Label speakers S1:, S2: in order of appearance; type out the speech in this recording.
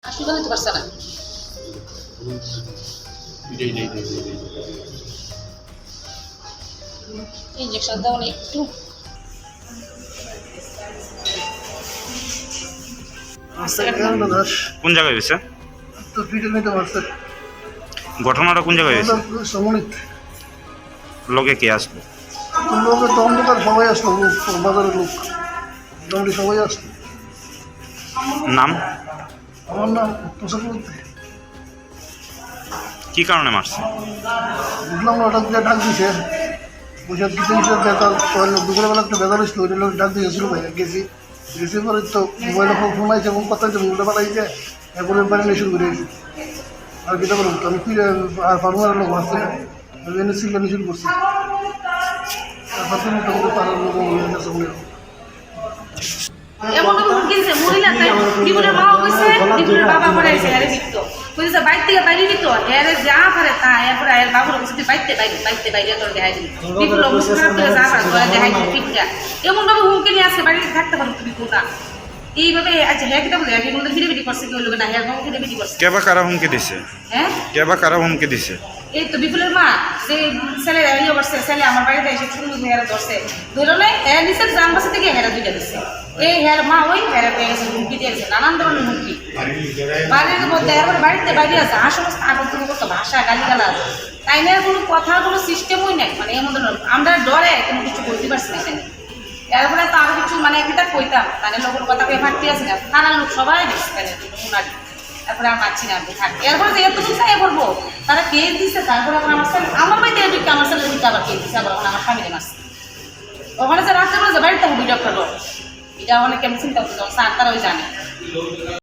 S1: হাসপাতালে নিতে পারছে না। ইঞ্জেকশন দেওয়া নেই একটু
S2: কোন জায়গায় হয়েছে?
S3: তো পিঠে নিতে পারছে
S2: ঘটনাটা কোন জায়গায় হয়েছে?
S3: সমনিত
S2: লোকে কে আসলো?
S3: লোকের তো অন্ধকার সবাই আসলো, লোক বাজারের লোক মোটামুটি সবাই আসলো।
S2: নাম
S3: আমার নাম তোষাকুর্তি।
S2: কি কারণে মারছে?
S3: বুঝলাম না, হঠাৎ করে ডাক দিছে, বসে কিছু বেতাল দুপুরবেলা একটা বেতাল এসলো, ওইটা লোক ডাক দিয়েছিল ভাই, গেছি পরে তো মোবাইলে ফোন আইছে এবং কথা হচ্ছে মোবাইলটা পাঠাইছে, এরপরে বাড়ি নিয়ে শুরু করে দিয়েছি। আর কিটা বলবো আমি ফিরে আর ফার্মার লোক আসছে না, আমি এনে সিলগানি শুরু করছি। তারপর তো মোটামুটি পাড়ার লোক হয়ে গেছে বলে
S4: এমন কিনছে মহিলা তাই জীবনের মা কইছে জীবনের বাবা পড়ে আছে আরে বিক্ত কইছে বাইক থেকে বাইরে দিত এরে যা পারে তা এরপর এর বাবুর কইছে বাইতে বাইরে তোর দেখাই দিই বিপুল মুসরাত করে যা পারে তোর দেখাই দিই ঠিকটা এমন ভাবে হুমকি নিয়ে আসছে বাড়িতে থাকতে পারো তুমি কোটা এইভাবে আচ্ছা হ্যাঁ কিটা বলে আগে বলতে ভিডিও করছে কি হলো না হ্যাঁ হুমকি ভিডিও করছে
S2: কেবা কারা হুমকি দিছে?
S4: হ্যাঁ
S2: কেবা কারা হুমকি দিছে?
S4: এই তো বিপুলের মা যে ছেলে ইয়ে করছে ছেলে আমার বাড়িতে এসে শুরু হেরা ধরছে ধরলে হ্যাঁ নিচের গ্রামবাসী থেকে হেরা দুইটা দিচ্ছে এই হের মা ওই হেরা পেয়ে গেছে হুমকি দিয়েছে নানান ধরনের হুমকি বাড়ির মধ্যে এরপরে বাড়িতে বাইরে আছে যা সমস্ত আবর্তন করতো ভাষা গালিগালাজ তাই না কোনো কথার কোনো সিস্টেমই নাই মানে এমন ধরনের আমরা ডরে কোনো কিছু বলতে পারছি না এখানে এরপরে তো আরো কিছু মানে একটা কইতাম তাহলে লোকের কথা পেয়ে ফাটতে আসে না থানার লোক সবাই দিচ্ছে ওনার তারপরে আর মারছি না আমি থাকি এরপরে যে এতটুকু চাই করবো তারা কে দিচ্ছে তারপরে এখন আমার ছেলে আমার বাড়িতে এদিকে আমার ছেলে দিতে আবার কে দিচ্ছে আবার আমার স্বামীরে মারছে ওখানে যে রাত্রে বেলা বাড়িতে ভিডিও করলো এটা অনেক কেমন চিন্তা করছে তারা ওই জানে